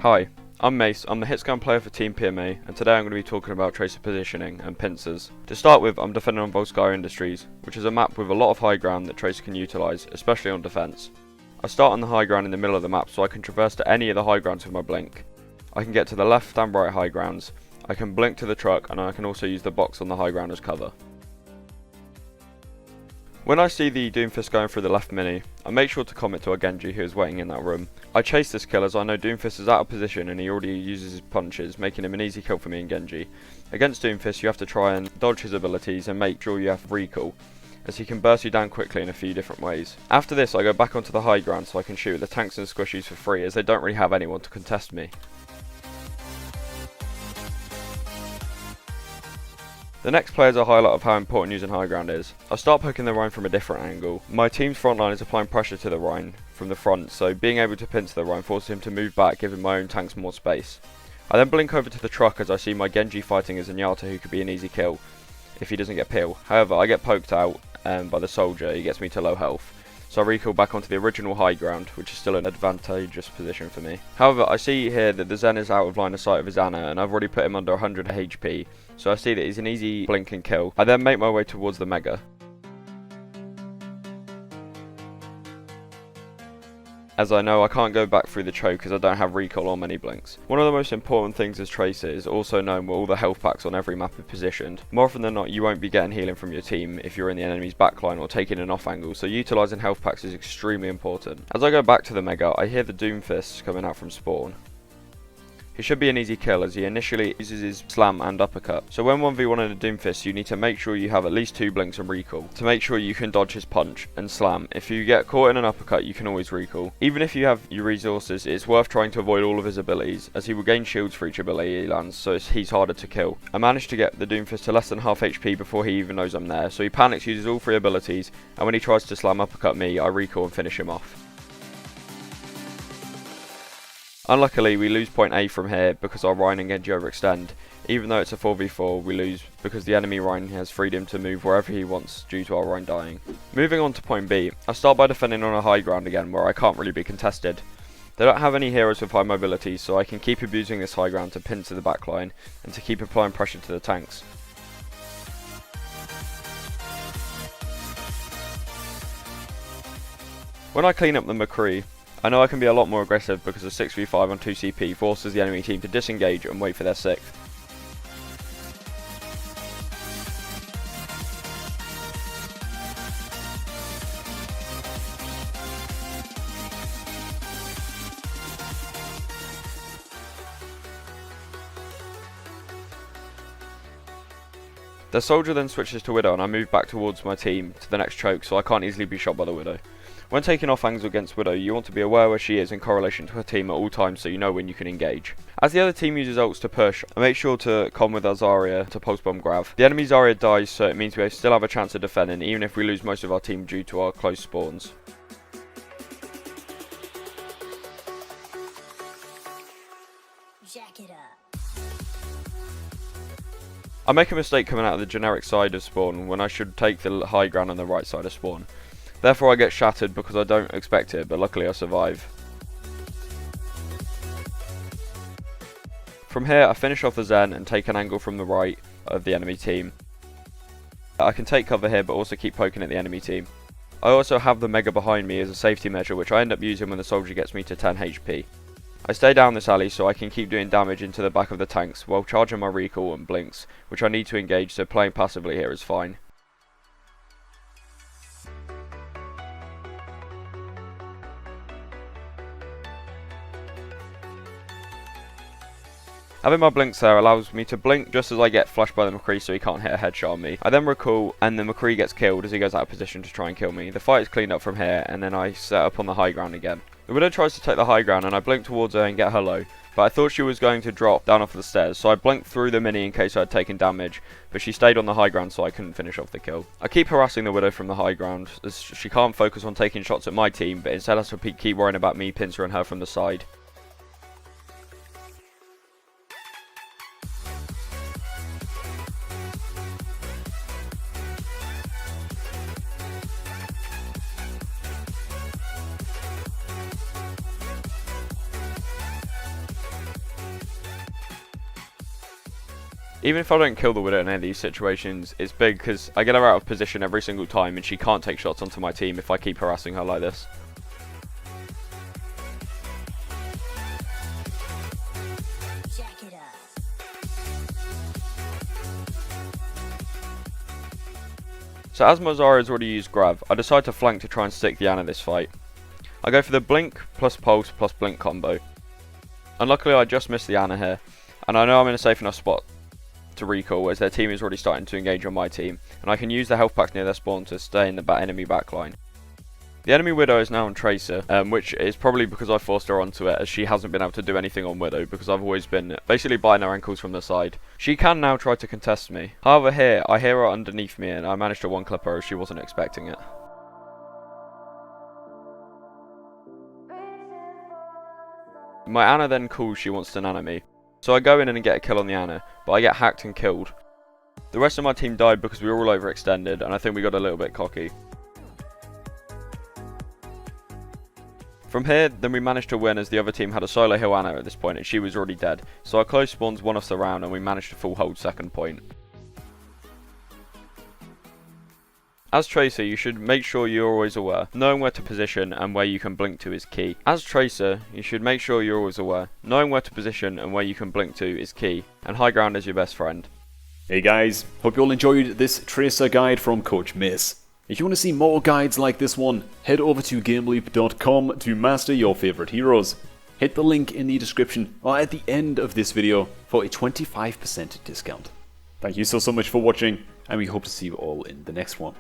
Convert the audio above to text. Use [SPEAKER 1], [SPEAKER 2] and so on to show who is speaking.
[SPEAKER 1] Hi, I'm Mace, I'm the hitscan player for Team PMA, and today I'm going to be talking about tracer positioning and pincers. To start with, I'm defending on Volskaya Industries, which is a map with a lot of high ground that tracer can utilise, especially on defence. I start on the high ground in the middle of the map so I can traverse to any of the high grounds with my blink. I can get to the left and right high grounds, I can blink to the truck, and I can also use the box on the high ground as cover. When I see the Doomfist going through the left mini, I make sure to comment to our Genji who is waiting in that room. I chase this kill as I know Doomfist is out of position and he already uses his punches, making him an easy kill for me and Genji. Against Doomfist you have to try and dodge his abilities and make sure you have recall, as he can burst you down quickly in a few different ways. After this I go back onto the high ground so I can shoot at the tanks and squishies for free, as they don't really have anyone to contest me. The next player is a highlight of how important using high ground is. I start poking the Rhine from a different angle. My team's front line is applying pressure to the Rhine from the front, so being able to pinch the Rhine forces him to move back, giving my own tanks more space. I then blink over to the truck as I see my Genji fighting as Zenyatta, who could be an easy kill if he doesn't get peel. However, I get poked out by the soldier, he gets me to low health. So I recall back onto the original high ground, which is still an advantageous position for me. However, I see here that the Zen is out of line of sight of his Ana, and I've already put him under 100 HP, so I see that he's an easy blink and kill. I then make my way towards the Mega, as I know I can't go back through the choke as I don't have recall or many blinks. One of the most important things as Tracer is also knowing where all the health packs on every map are positioned. More often than not you won't be getting healing from your team if you're in the enemy's backline or taking an off angle, so utilising health packs is extremely important. As I go back to the Mega, I hear the Doomfist coming out from spawn. He should be an easy kill as he initially uses his slam and uppercut. So when 1v1 in a Doomfist you need to make sure you have at least 2 blinks and recall to make sure you can dodge his punch and slam. If you get caught in an uppercut you can always recall. Even if you have your resources, it's worth trying to avoid all of his abilities as he will gain shields for each ability he lands, so he's harder to kill. I managed to get the Doomfist to less than half HP before he even knows I'm there, so he panics, uses all 3 abilities, and when he tries to slam uppercut me I recall and finish him off. Unluckily, we lose point A from here because our Rhine and Genji overextend. Even though it's a 4v4, we lose because the enemy Rhine has freedom to move wherever he wants due to our Rhine dying. Moving on to point B, I start by defending on a high ground again where I can't really be contested. They don't have any heroes with high mobility, so I can keep abusing this high ground to pin to the backline and to keep applying pressure to the tanks. When I clean up the McCree, I know I can be a lot more aggressive because a 6v5 on 2CP forces the enemy team to disengage and wait for their 6th. The soldier then switches to Widow and I move back towards my team to the next choke so I can't easily be shot by the Widow. When taking off angles against Widow, you want to be aware where she is in correlation to her team at all times so you know when you can engage. As the other team uses ults to push, I make sure to con with our Zarya to pulse bomb Grav. The enemy Zarya dies, so it means we still have a chance of defending even if we lose most of our team due to our close spawns.
[SPEAKER 2] Jack it up.
[SPEAKER 1] I make a mistake coming out of the generic side of spawn when I should take the high ground on the right side of spawn. Therefore I get shattered because I don't expect it, but luckily I survive. From here I finish off the Zen and take an angle from the right of the enemy team. I can take cover here but also keep poking at the enemy team. I also have the Mega behind me as a safety measure, which I end up using when the soldier gets me to 10 HP. I stay down this alley so I can keep doing damage into the back of the tanks while charging my recall and blinks, which I need to engage, so playing passively here is fine. Having my blinks there allows me to blink just as I get flashed by the McCree so he can't hit a headshot on me. I then recall and the McCree gets killed as he goes out of position to try and kill me. The fight is cleaned up from here and then I set up on the high ground again. The Widow tries to take the high ground and I blink towards her and get her low, but I thought she was going to drop down off the stairs, so I blinked through the mini in case I had taken damage, but she stayed on the high ground so I couldn't finish off the kill. I keep harassing the Widow from the high ground as she can't focus on taking shots at my team, but instead has to keep worrying about me pincering her from the side. Even if I don't kill the Widow in any of these situations, it's big because I get her out of position every single time and she can't take shots onto my team if I keep harassing her like this. So as my Zarya's already used Grav, I decide to flank to try and stick the Ana this fight. I go for the Blink plus Pulse plus Blink combo. Unluckily I just missed the Ana here, and I know I'm in a safe enough spot to recall as their team is already starting to engage on my team, and I can use the health packs near their spawn to stay in the enemy backline. The enemy Widow is now on Tracer, which is probably because I forced her onto it, as she hasn't been able to do anything on Widow because I've always been basically biting her ankles from the side. She can now try to contest me. However here, I hear her underneath me and I managed to one-clip her as she wasn't expecting it. My Ana then calls she wants to nano me, so I go in and get a kill on the Ana, but I get hacked and killed. The rest of my team died because we were all overextended and I think we got a little bit cocky. From here, then we managed to win as the other team had a solo heal Ana at this point and she was already dead, so our close spawns won us the round and we managed to full hold second point. As Tracer, you should make sure you're always aware. Knowing where to position and where you can blink to is key. As Tracer, you should make sure you're always aware. Knowing where to position and where you can blink to is key, and high ground is your best friend.
[SPEAKER 2] Hey guys, hope you all enjoyed this Tracer guide from Coach Mace. If you want to see more guides like this one, head over to GameLeap.com to master your favourite heroes. Hit the link in the description or at the end of this video for a 25% discount. Thank you so much for watching, and we hope to see you all in the next one.